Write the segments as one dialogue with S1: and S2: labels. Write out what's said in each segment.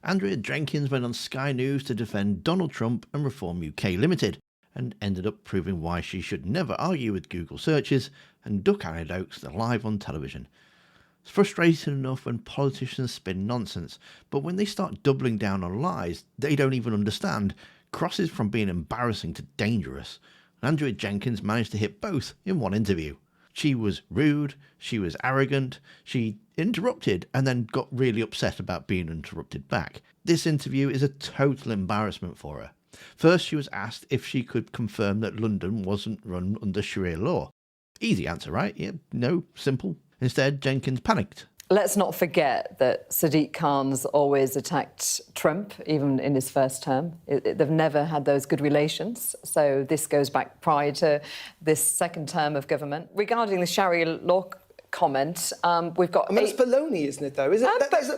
S1: Andrea Jenkyns went on Sky News to defend Donald Trump and Reform UK Limited, and ended up proving why she should never argue with Google searches and duck anecdotes live on television. It's frustrating enough when politicians spin nonsense, but when they start doubling down on lies they don't even understand, crosses from being embarrassing to dangerous. Andrea Jenkyns managed to hit both in one interview. She was rude, she was arrogant, she interrupted and then got really upset about being interrupted back. This interview is a total embarrassment for her. First, she was asked if she could confirm that London wasn't run under Sharia law. Easy answer, right? Yeah, no, simple. Instead, Jenkyns panicked.
S2: Let's not forget that Sadiq Khan's always attacked Trump, even in his first term. They've never had those good relations. So this goes back prior to this second term of government. Regarding the Sharia law comment, we've got...
S3: I mean, it's baloney, isn't it, though? Is it?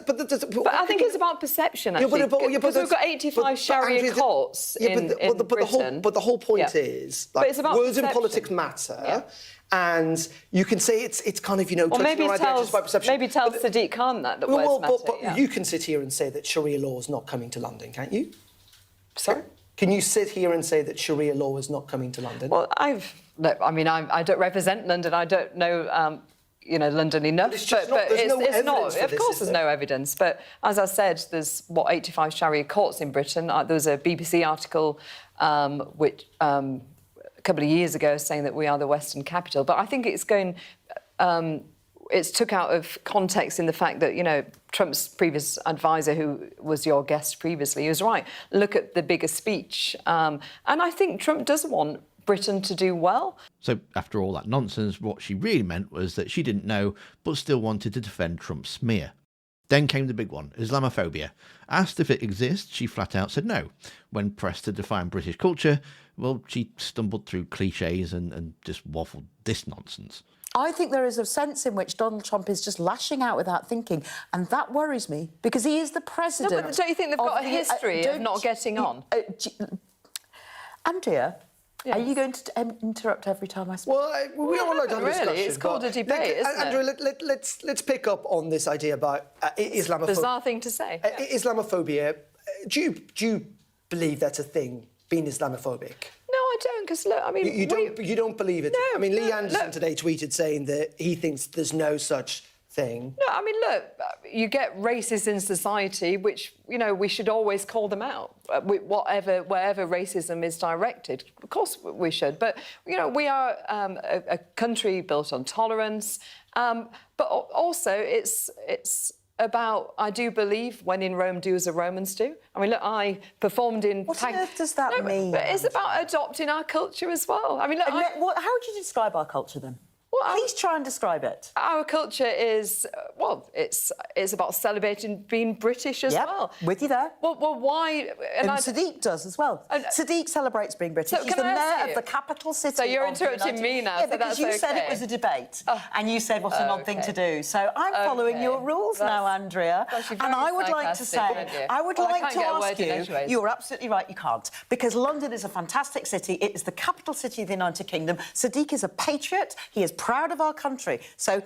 S2: But I think it's about perception, actually. Because we've got 85 Sharia courts in Britain.
S3: But the whole point is, like,
S2: it's about
S3: words in
S2: perception.
S3: politics matter. And you can say it's kind of, you know,
S2: maybe
S3: tell
S2: Sadiq Khan that words matter.
S3: But you can sit here and say that Sharia law is not coming to London, can't you?
S2: Sorry?
S3: Can you sit here and say that Sharia law is not coming to London?
S2: Well, I don't represent London. I don't know, London enough.
S3: But it's not.
S2: Of course, there's no evidence. But as I said, there's 85 Sharia courts in Britain. There was a BBC article which. A couple of years ago saying that we are the Western capital. But I think it's took out of context in the fact that, you know, Trump's previous advisor, who was your guest previously, he was right. Look at the bigger speech. And I think Trump does want Britain to do well.
S1: So after all that nonsense, what she really meant was that she didn't know, but still wanted to defend Trump's smear. Then came the big one, Islamophobia. Asked if it exists, she flat out said no. When pressed to define British culture, well, she stumbled through cliches and just waffled this nonsense.
S4: I think there is a sense in which Donald Trump is just lashing out without thinking, and that worries me, because he is the president.
S2: No, but don't you think they've got a history of not getting on?
S4: Andrea, are you going to interrupt every time I speak?
S3: Well, we are allowed to have a discussion.
S2: It's called a debate, isn't
S3: Andrea, let's pick up on this idea about Islamophobia.
S2: Bizarre thing to say.
S3: Islamophobia. Do you believe that's a thing, being Islamophobic?
S2: No, I don't, because, look, I mean...
S3: You don't believe it?
S2: No.
S3: I mean, Lee Anderson today tweeted saying that he thinks there's no such thing.
S2: No, I mean, look, you get races in society, which, you know, we should always call them out, wherever racism is directed. Of course we should. But, you know, we are a country built on tolerance. But also, it's about, I do believe, when in Rome, do as the Romans do. I mean, look, I performed in...
S4: What on earth does that mean?
S2: But it's about adopting our culture as well. I mean, look...
S4: How would you describe our culture, then? Well, please try and describe it.
S2: Our culture is, it's about celebrating being British as well.
S4: With you there.
S2: Well, why...
S4: And Sadiq does as well. Sadiq celebrates being British.
S2: So
S4: He's the mayor of the capital city.
S2: So you're interrupting me now,
S4: Yeah,
S2: so
S4: because
S2: that's
S4: you said it was a debate, and you said what an odd thing to do. So I'm following your rules now, Andrea.
S2: And
S4: I would like to say, I would like to ask you, you're absolutely right, you can't. Because London is a fantastic city. It is the capital city of the United Kingdom. Sadiq is a patriot. He is proud of our country. So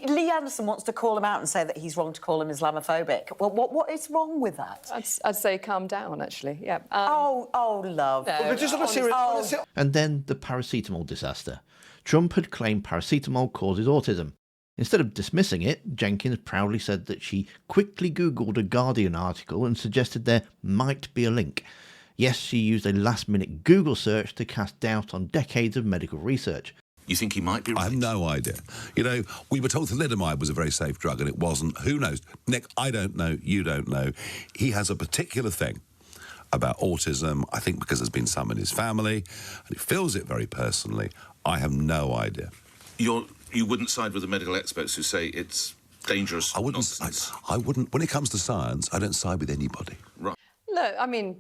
S4: Lee Anderson wants to call him out and say that he's wrong to call him Islamophobic. Well, what is wrong with that?
S2: I'd say calm down, actually, yeah.
S4: Love.
S2: No,
S3: but just on a serious...
S1: And then the paracetamol disaster. Trump had claimed paracetamol causes autism. Instead of dismissing it, Jenkyns proudly said that she quickly Googled a Guardian article and suggested there might be a link. Yes, she used a last-minute Google search to cast doubt on decades of medical research.
S5: You think he might be right?
S6: I have no idea. You know, we were told thalidomide was a very safe drug and it wasn't. Who knows? Nick, I don't know. You don't know. He has a particular thing about autism, I think because there's been some in his family, and he feels it very personally. I have no idea.
S5: You wouldn't side with the medical experts who say it's dangerous nonsense?
S6: I wouldn't. When it comes to science, I don't side with anybody.
S5: Right.
S2: Look, I mean...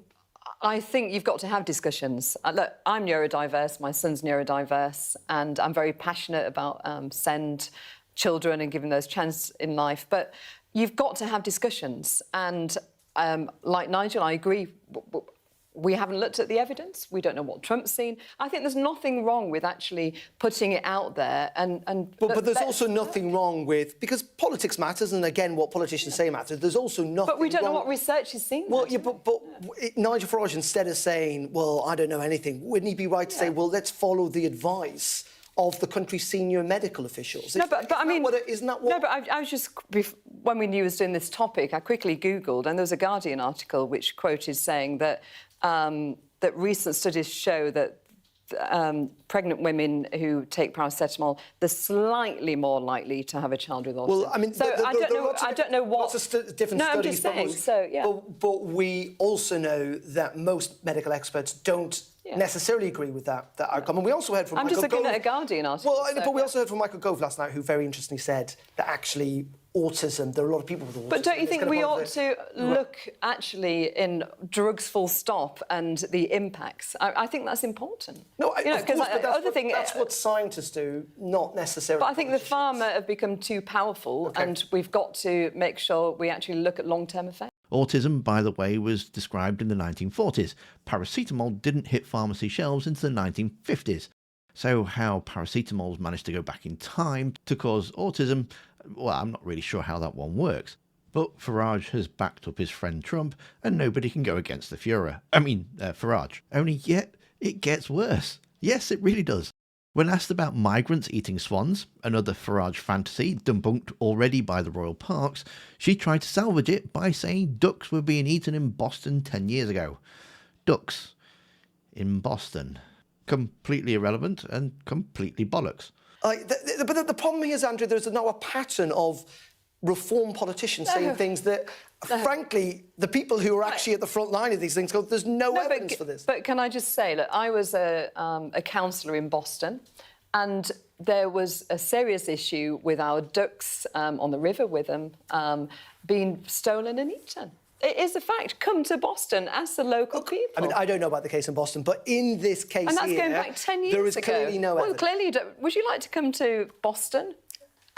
S2: I think you've got to have discussions. Look, I'm neurodiverse, my son's neurodiverse, and I'm very passionate about SEND children and giving those chance in life. But you've got to have discussions. And like Nigel, I agree. we haven't looked at the evidence. We don't know what Trump's seen. I think there's nothing wrong with actually putting it out there.
S3: But there's also nothing wrong with, because politics matters, and again, what politicians say matters. There's also nothing.
S2: But we don't
S3: wrong.
S2: know what research is seen.
S3: Well, yeah, but Nigel Farage, instead of saying, "Well, I don't know anything," wouldn't he be right to say, "Well, let's follow the advice of the country's senior medical officials"?
S2: No, but I mean,
S3: isn't that what?
S2: No, but I was just, when we knew I was doing this topic, I quickly Googled, and there was a Guardian article which quoted saying that that recent studies show that pregnant women who take paracetamol, they're slightly more likely to have a child with autism.
S3: Well, I mean,
S2: so I don't know what.
S3: Lots of different
S2: no,
S3: studies.
S2: I'm just saying. So yeah.
S3: But we also know that most medical experts don't necessarily agree with that outcome. And we also heard from
S2: I'm
S3: Michael
S2: just looking
S3: Gove.
S2: at a Guardian article.
S3: Well, but we also heard from Michael Gove last night, who very interestingly said that actually autism, there are a lot of people with autism.
S2: But don't you think we ought to look actually in drugs full stop and the impacts? I think that's important.
S3: No, of course, but that's what scientists do, not necessarily.
S2: But I think the pharma have become too powerful, and we've got to make sure we actually look at long-term effects.
S1: Autism, by the way, was described in the 1940s. Paracetamol didn't hit pharmacy shelves into the 1950s. So how paracetamols managed to go back in time to cause autism, well, I'm not really sure how that one works. But Farage has backed up his friend Trump, and nobody can go against the Fuhrer. Farage. Only yet, it gets worse. Yes, it really does. When asked about migrants eating swans, another Farage fantasy debunked already by the royal parks, she tried to salvage it by saying ducks were being eaten in Boston 10 years ago. Ducks in Boston. Completely irrelevant and completely bollocks.
S3: But the problem here is, Andrew, there's now a pattern of reform politicians saying things that, frankly, the people who are actually at the front line of these things go, there's no evidence for this.
S2: But can I just say, look, I was a councillor in Boston, and there was a serious issue with our ducks on the river with them being stolen and eaten. It is a fact. Come to Boston, ask the local people.
S3: I mean, I don't know about the case in Boston, but in this case
S2: and that's going back 10 years ago.
S3: there is clearly no evidence.
S2: Well, clearly, would you like to come to Boston?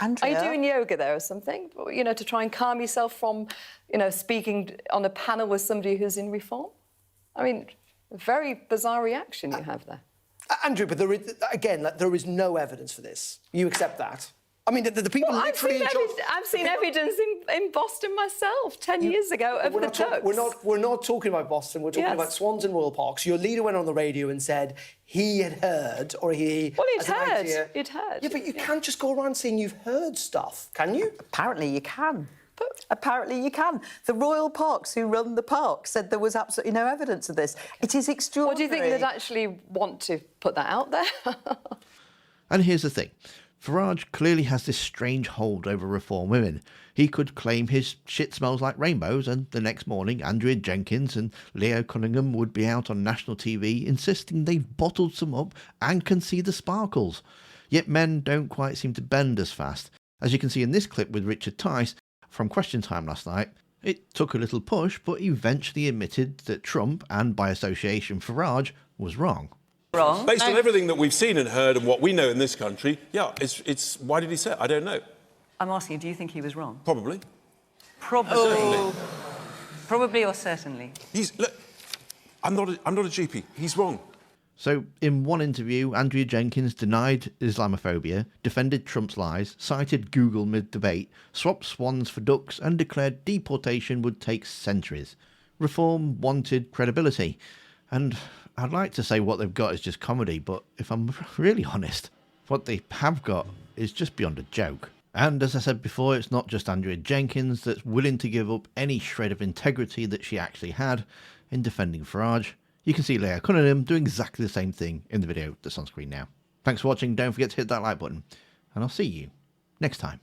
S4: Andrea?
S2: Are you doing yoga there or something? You know, to try and calm yourself from, you know, speaking on a panel with somebody who's in reform? I mean, a very bizarre reaction you have there.
S3: Andrew, but there is no evidence for this. You accept that? I mean, the people literally...
S2: I've seen evidence in Boston myself 10 years ago of the ducks.
S3: We're not talking about Boston. We're talking about swans in royal parks. Your leader went on the radio and said he had heard, or he...
S2: Well, he'd heard.
S3: Yeah, but you can't just go around saying you've heard stuff, can you?
S4: Apparently you can. Apparently you can. The royal parks who run the park said there was absolutely no evidence of this. It is extraordinary.
S2: What do you think they'd actually want to put that out there?
S1: And here's the thing. Farage clearly has this strange hold over reform women. He could claim his shit smells like rainbows, and the next morning Andrea Jenkyns and Leo Cunningham would be out on national TV insisting they've bottled some up and can see the sparkles. Yet men don't quite seem to bend as fast. As you can see in this clip with Richard Tice from Question Time last night, it took a little push, but eventually admitted that Trump, and by association Farage, was wrong.
S7: Wrong. Based on everything that we've seen and heard and what we know in this country, yeah, it's why did he say it? I don't know.
S8: I'm asking you, do you think he was wrong?
S7: Probably.
S8: Probably.
S7: Certainly.
S8: Probably or certainly?
S7: Look, I'm not a GP. He's wrong.
S1: So, in one interview, Andrea Jenkyns denied Islamophobia, defended Trump's lies, cited Google mid-debate, swapped swans for ducks, and declared deportation would take centuries. Reform wanted credibility. And I'd like to say what they've got is just comedy, but if I'm really honest, what they have got is just beyond a joke. And as I said before, it's not just Andrea Jenkyns that's willing to give up any shred of integrity that she actually had in defending Farage. You can see Leo Cunningham doing exactly the same thing in the video that's on screen now. Thanks for watching, don't forget to hit that like button, and I'll see you next time.